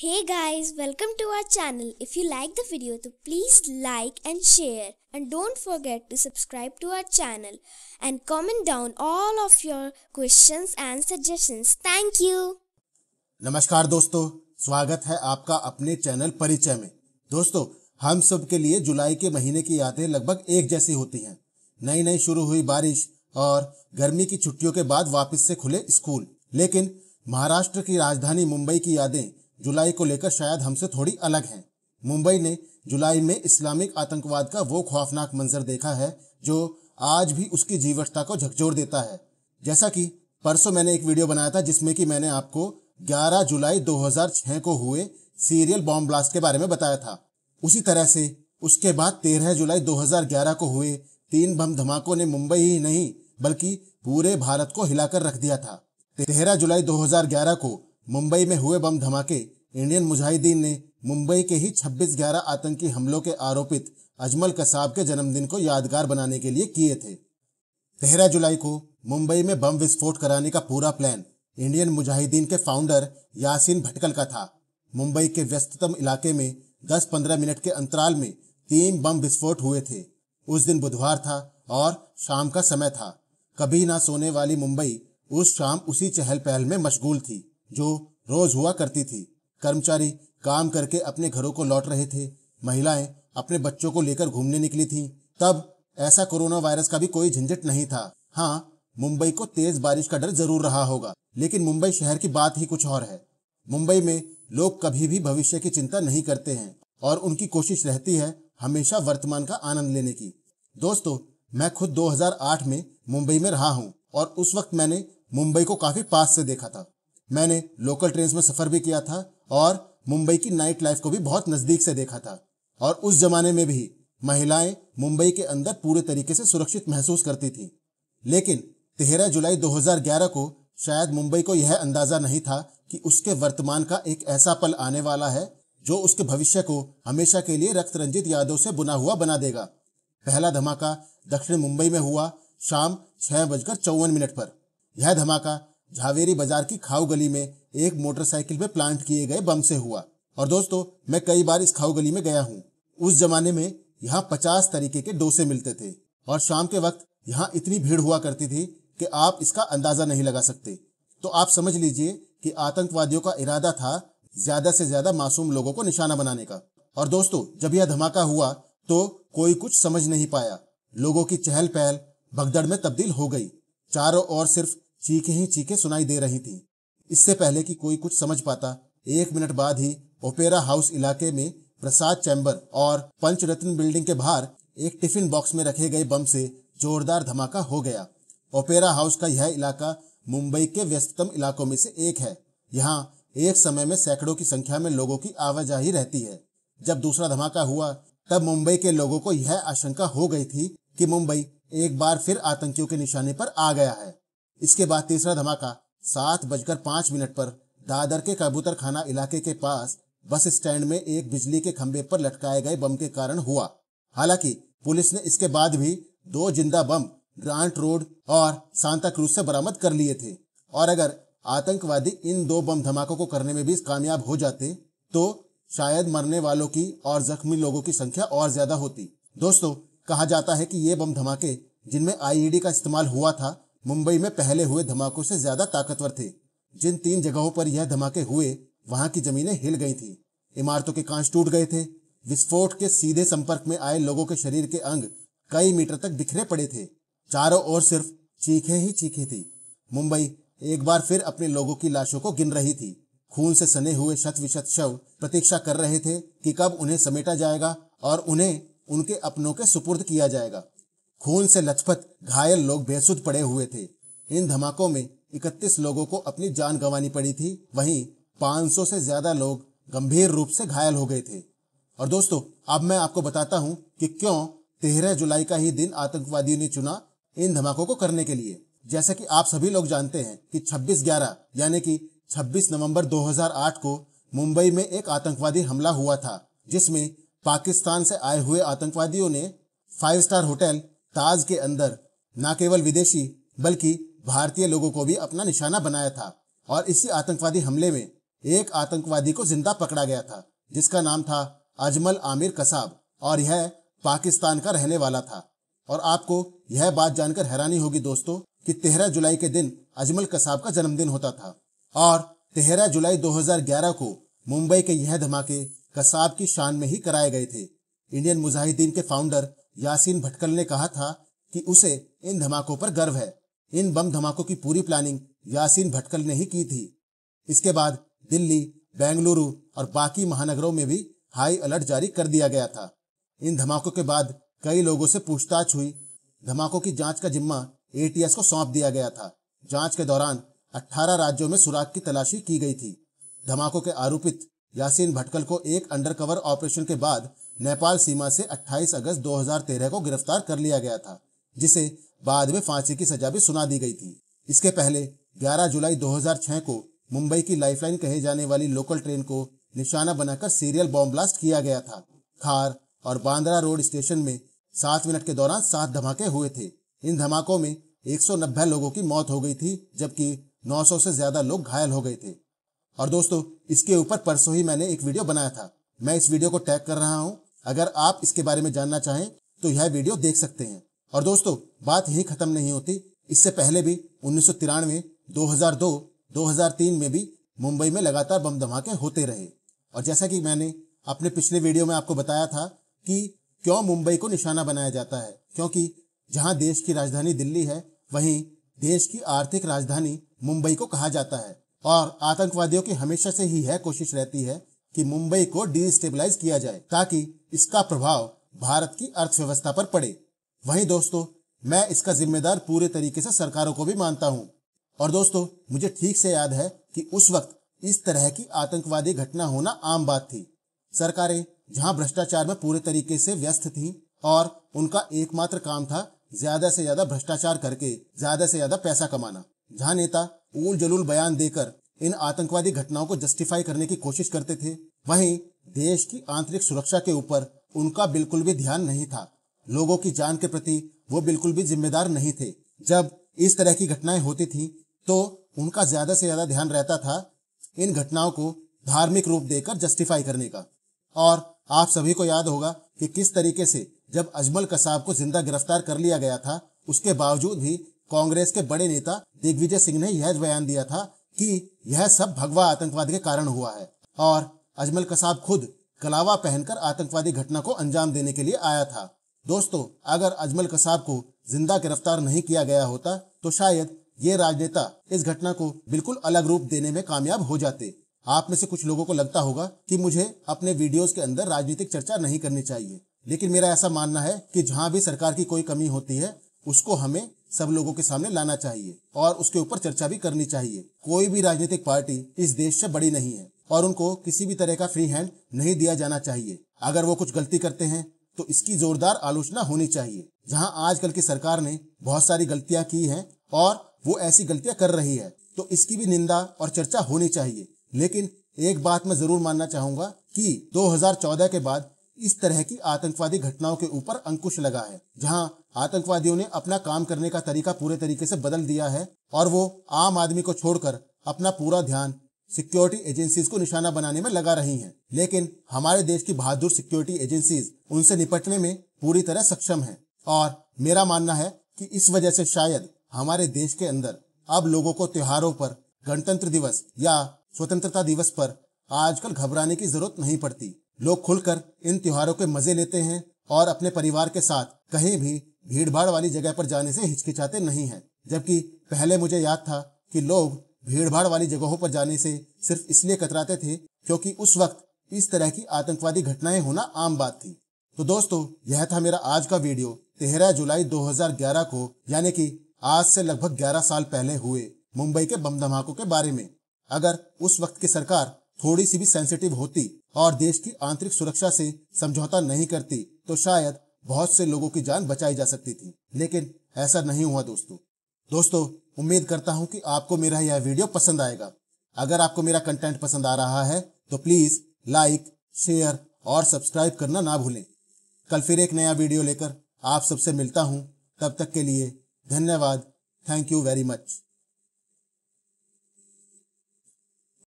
Hey guys, welcome to our channel. If you like the video, तो please like and share, and don't forget to subscribe to our channel and comment down all of your questions and suggestions. Thank you. नमस्कार दोस्तों, स्वागत है आपका अपने channel परिचय में। दोस्तों, हम सब के लिए जुलाई के महीने की यादें लगभग एक जैसी होती हैं। नई नई शुरू हुई बारिश और गर्मी की छुट्टियों के बाद वापस से खुले स्कूल। लेकिन महाराष्ट्र की राजधानी मुंबई की यादें जुलाई को लेकर शायद हमसे थोड़ी अलग हैं। मुंबई ने जुलाई में इस्लामिक आतंकवाद का वो खौफनाक मंजर देखा है जो आज भी उसकी जीवटता को झकझोर देता है। जैसा कि परसों मैंने एक वीडियो बनाया था जिसमें कि मैंने आपको 11 जुलाई 2006 को हुए सीरियल बॉम्ब ब्लास्ट के बारे में बताया था। उसी तरह से उसके बाद 13 जुलाई 2011 को हुए 3 बम धमाकों ने मुंबई ही नहीं बल्कि पूरे भारत को हिलाकर रख दिया था। 13 जुलाई 2011 को मुंबई में हुए बम धमाके इंडियन मुजाहिदीन ने मुंबई के ही 26/11 आतंकी हमलों के आरोपित अजमल कसाब के जन्मदिन को यादगार बनाने के लिए किए थे। 13 जुलाई को मुंबई में बम विस्फोट कराने का पूरा प्लान इंडियन मुजाहिदीन के फाउंडर यासीन भटकल का था। मुंबई के व्यस्ततम इलाके में 10-15 मिनट के अंतराल में 3 बम विस्फोट हुए थे। उस दिन बुधवार था और शाम का समय था। कभी ना सोने वाली मुंबई उस शाम उसी चहल पहल में मशगूल थी जो रोज हुआ करती थी। कर्मचारी काम करके अपने घरों को लौट रहे थे, महिलाएं अपने बच्चों को लेकर घूमने निकली थीं। तब ऐसा कोरोना वायरस का भी कोई झंझट नहीं था। हाँ, मुंबई को तेज बारिश का डर जरूर रहा होगा, लेकिन मुंबई शहर की बात ही कुछ और है। मुंबई में लोग कभी भी भविष्य की चिंता नहीं करते हैं और उनकी कोशिश रहती है हमेशा वर्तमान का आनंद लेने की। दोस्तों, मैं खुद 2008 में मुंबई में रहा हूँ और उस वक्त मैंने मुंबई को काफी पास से देखा था। मैंने लोकल ट्रेन में सफर भी किया था और मुंबई की नाइट लाइफ को भी बहुत नजदीक से देखा था। और उस जमाने में भी महिलाएं मुंबई के अंदर पूरे तरीके से सुरक्षित महसूस करती थी। लेकिन 13 जुलाई 2011 को शायद मुंबई को यह अंदाजा नहीं था कि उसके वर्तमान का एक ऐसा पल आने वाला है जो उसके भविष्य को हमेशा के लिए रक्त रंजित यादों से बुना हुआ बना देगा। पहला धमाका दक्षिण मुंबई में हुआ शाम 6:54 पर। यह धमाका झावेरी बाजार की खाऊ गली में एक मोटरसाइकिल पे प्लांट किए गए बम से हुआ। और दोस्तों, मैं कई बार इस खाऊ गली में गया हूँ। उस जमाने में यहाँ 50 तरीके के डोसे मिलते थे और शाम के वक्त यहाँ इतनी भीड़ हुआ करती थी कि आप इसका अंदाजा नहीं लगा सकते। तो आप समझ लीजिए कि आतंकवादियों का इरादा था ज्यादा से ज्यादा मासूम लोगों को निशाना बनाने का। और दोस्तों, जब यह धमाका हुआ तो कोई कुछ समझ नहीं पाया। लोगों की चहल पहल भगदड़ में तब्दील हो गई। चारों ओर सिर्फ चीखें ही चीखें सुनाई दे रही थी। इससे पहले कि कोई कुछ समझ पाता, 1 मिनट बाद ही ओपेरा हाउस इलाके में प्रसाद चैम्बर और पंचरत्न बिल्डिंग के बाहर एक टिफिन बॉक्स में रखे गए बम से जोरदार धमाका हो गया। ओपेरा हाउस का यह इलाका मुंबई के व्यस्ततम इलाकों में से एक है। यहाँ एक समय में सैकड़ों की संख्या में लोगों की आवाजाही रहती है। जब दूसरा धमाका हुआ तब मुंबई के लोगों को यह आशंका हो गई थी कि मुंबई एक बार फिर आतंकियों के निशाने पर आ गया है। इसके बाद तीसरा धमाका 7:05 पर दादर के कबूतर खाना इलाके के पास बस स्टैंड में एक बिजली के खंभे पर लटकाए गए बम के कारण हुआ। हालांकि पुलिस ने इसके बाद भी 2 जिंदा बम ग्रांट रोड और सांता क्रूज से बरामद कर लिए थे। और अगर आतंकवादी इन 2 बम धमाकों को करने में भी कामयाब हो जाते तो शायद मरने वालों की और जख्मी लोगों की संख्या और ज्यादा होती। दोस्तों, कहा जाता है कि ये बम धमाके जिनमें आईईडी का इस्तेमाल हुआ था मुंबई में पहले हुए धमाकों से ज्यादा ताकतवर थे। जिन 3 जगहों पर यह धमाके हुए वहां की जमीनें हिल गई थी, इमारतों के कांच टूट गए थे। विस्फोट के सीधे संपर्क में आए लोगों के शरीर के अंग कई मीटर तक बिखरे पड़े थे। चारों ओर सिर्फ चीखें ही चीखें थी। मुंबई एक बार फिर अपने लोगों की लाशों को गिन रही थी। खून से सने हुए शत विशत शव प्रतीक्षा कर रहे थे कि कब उन्हें समेटा जाएगा और उन्हें उनके अपनों के सुपुर्द किया जाएगा। खून से लथपथ घायल लोग बेसुध पड़े हुए थे। इन धमाकों में 31 लोगों को अपनी जान गंवानी पड़ी थी। वहीं 500 से ज्यादा लोग गंभीर रूप से घायल हो गए थे। और दोस्तों, अब मैं आपको बताता हूं कि क्यों 13 जुलाई का ही दिन आतंकवादियों ने चुना इन धमाकों को करने के लिए। जैसे कि आप सभी लोग जानते हैं कि 26/11 यानी कि 26 नवंबर 2008 को मुंबई में एक आतंकवादी हमला हुआ था, जिसमें पाकिस्तान से आए हुए आतंकवादियों ने 5 स्टार होटल ताज के अंदर न केवल विदेशी बल्कि भारतीय लोगों को भी अपना निशाना बनाया था। और इसी आतंकवादी हमले में एक आतंकवादी को जिंदा पकड़ा गया था, जिसका नाम था अजमल आमिर कसाब, और यह पाकिस्तान का रहने वाला था। और आपको यह बात जानकर हैरानी होगी दोस्तों कि 13 जुलाई के दिन अजमल कसाब का जन्मदिन होता था, और 13 जुलाई 2011 को मुंबई के यह धमाके कसाब की शान में ही कराए गए थे। इंडियन मुजाहिदीन के फाउंडर यासीन भटकल ने कहा था कि उसे इन धमाकों पर गर्व है। इन बम धमाकों की पूरी प्लानिंग यासीन भटकल ने ही की थी। इसके बाद दिल्ली, बेंगलुरु और बाकी महानगरों में भी हाई अलर्ट जारी कर दिया गया था। इन धमाकों के बाद कई लोगों से पूछताछ हुई। धमाकों की जांच का जिम्मा ATS को सौंप दिया गया था। जांच के दौरान 18 राज्यों में सुराग की तलाशी की गई थी। धमाकों के आरोपित यासीन भटकल को एक अंडरकवर ऑपरेशन के बाद नेपाल सीमा से 28 अगस्त 2013 को गिरफ्तार कर लिया गया था, जिसे बाद में फांसी की सजा भी सुना दी गई थी। इसके पहले 11 जुलाई 2006 को मुंबई की लाइफलाइन कहे जाने वाली लोकल ट्रेन को निशाना बनाकर सीरियल बॉम्ब ब्लास्ट किया गया था। खार और बांद्रा रोड स्टेशन में 7 मिनट के दौरान 7 धमाके हुए थे। इन धमाकों में 190 लोगों की मौत हो गई थी, जबकि 900 से ज्यादा लोग घायल हो गए थे। और दोस्तों, इसके ऊपर परसों ही मैंने एक वीडियो बनाया था। मैं इस वीडियो को टैग कर रहा हूं। अगर आप इसके बारे में जानना चाहें तो यह वीडियो देख सकते हैं। और दोस्तों, बात यही खत्म नहीं होती। इससे पहले भी 1993, 2002, 2003 में भी मुंबई में लगातार बम धमाके होते रहे। और जैसा कि मैंने अपने पिछले वीडियो में आपको बताया था कि क्यों मुंबई को निशाना बनाया जाता है, क्योंकि जहां देश की राजधानी दिल्ली है, वहीं देश की आर्थिक राजधानी मुंबई को कहा जाता है। और आतंकवादियों की हमेशा से ही यह कोशिश रहती है कि मुंबई को डिस्टेबलाइज किया जाए, ताकि इसका प्रभाव भारत की अर्थव्यवस्था पर पड़े। वहीं दोस्तों, मैं इसका जिम्मेदार पूरे तरीके से सरकारों को भी मानता हूं। और दोस्तों, मुझे ठीक से याद है कि उस वक्त इस तरह की आतंकवादी घटना होना आम बात थी। सरकारें जहां भ्रष्टाचार में पूरे तरीके से व्यस्त थीं और उनका एकमात्र काम था ज्यादा से ज्यादा भ्रष्टाचार करके ज्यादा से ज्यादा पैसा कमाना, जहां नेता ऊल जलूल बयान देकर इन आतंकवादी घटनाओं को जस्टिफाई करने की कोशिश करते थे, वहीं देश की आंतरिक सुरक्षा के ऊपर उनका बिल्कुल भी ध्यान नहीं था। लोगों की जान के प्रति वो बिल्कुल भी जिम्मेदार नहीं थे। जब इस तरह की घटनाएं होती थी तो उनका ज्यादा से ज्यादा ध्यान रहता था इन घटनाओं को धार्मिक रूप देकर जस्टिफाई करने का। और आप सभी को याद होगा कि किस तरीके से जब अजमल कसाब को जिंदा गिरफ्तार कर लिया गया था, उसके बावजूद भी कांग्रेस के बड़े नेता दिग्विजय सिंह ने यह बयान दिया था कि यह सब भगवा आतंकवाद के कारण हुआ है। और अजमल कसाब खुद कलावा पहनकर आतंकवादी घटना को अंजाम देने के लिए आया था। दोस्तों, अगर अजमल कसाब को जिंदा गिरफ्तार नहीं किया गया होता तो शायद ये राजनेता इस घटना को बिल्कुल अलग रूप देने में कामयाब हो जाते। आप में से कुछ लोगों को लगता होगा कि मुझे अपने वीडियोस के अंदर राजनीतिक चर्चा नहीं करनी चाहिए, लेकिन मेरा ऐसा मानना है कि जहां भी सरकार की कोई कमी होती है उसको हमें सब लोगों के सामने लाना चाहिए और उसके ऊपर चर्चा भी करनी चाहिए। कोई भी राजनीतिक पार्टी इस देश से बड़ी नहीं है और उनको किसी भी तरह का फ्री हैंड नहीं दिया जाना चाहिए। अगर वो कुछ गलती करते हैं तो इसकी जोरदार आलोचना होनी चाहिए। जहां आजकल की सरकार ने बहुत सारी गलतियां की हैं और वो ऐसी गलतियां कर रही है तो इसकी भी निंदा और चर्चा होनी चाहिए। लेकिन एक बात मैं जरूर मानना चाहूंगा कि 2014 के बाद इस तरह की आतंकवादी घटनाओं के ऊपर अंकुश लगा है, जहां आतंकवादियों ने अपना काम करने का तरीका पूरे तरीके से बदल दिया है और वो आम आदमी को छोड़कर अपना पूरा ध्यान सिक्योरिटी एजेंसीज को निशाना बनाने में लगा रही हैं। लेकिन हमारे देश की बहादुर सिक्योरिटी एजेंसीज उनसे निपटने में पूरी तरह सक्षम हैं। और मेरा मानना है कि इस वजह से शायद हमारे देश के अंदर अब लोगों को त्योहारों पर, गणतंत्र दिवस या स्वतंत्रता दिवस पर आजकल घबराने की जरूरत नहीं पड़ती। लोग खुलकर इन त्योहारों के मजे लेते हैं और अपने परिवार के साथ कहीं भी भीड़भाड़ वाली जगह पर जाने से हिचकिचाते नहीं हैं। जबकि पहले मुझे याद था कि लोग भीड़भाड़ वाली जगहों पर जाने से सिर्फ इसलिए कतराते थे क्योंकि उस वक्त इस तरह की आतंकवादी घटनाएं होना आम बात थी। तो दोस्तों, यह था मेरा आज का वीडियो 13 जुलाई 2011 को, यानी कि आज से लगभग 11 साल पहले हुए मुंबई के बम धमाकों के बारे में। अगर उस वक्त की सरकार थोड़ी सी भी सेंसिटिव होती और देश की आंतरिक सुरक्षा से समझौता नहीं करती तो शायद बहुत से लोगों की जान बचाई जा सकती थी, लेकिन ऐसा नहीं हुआ। दोस्तों, उम्मीद करता हूं कि आपको मेरा यह वीडियो पसंद आएगा। अगर आपको मेरा कंटेंट पसंद आ रहा है तो प्लीज लाइक, शेयर और सब्सक्राइब करना ना भूलें। कल फिर एक नया वीडियो लेकर आप सबसे मिलता हूं। तब तक के लिए धन्यवाद। Thank you very much.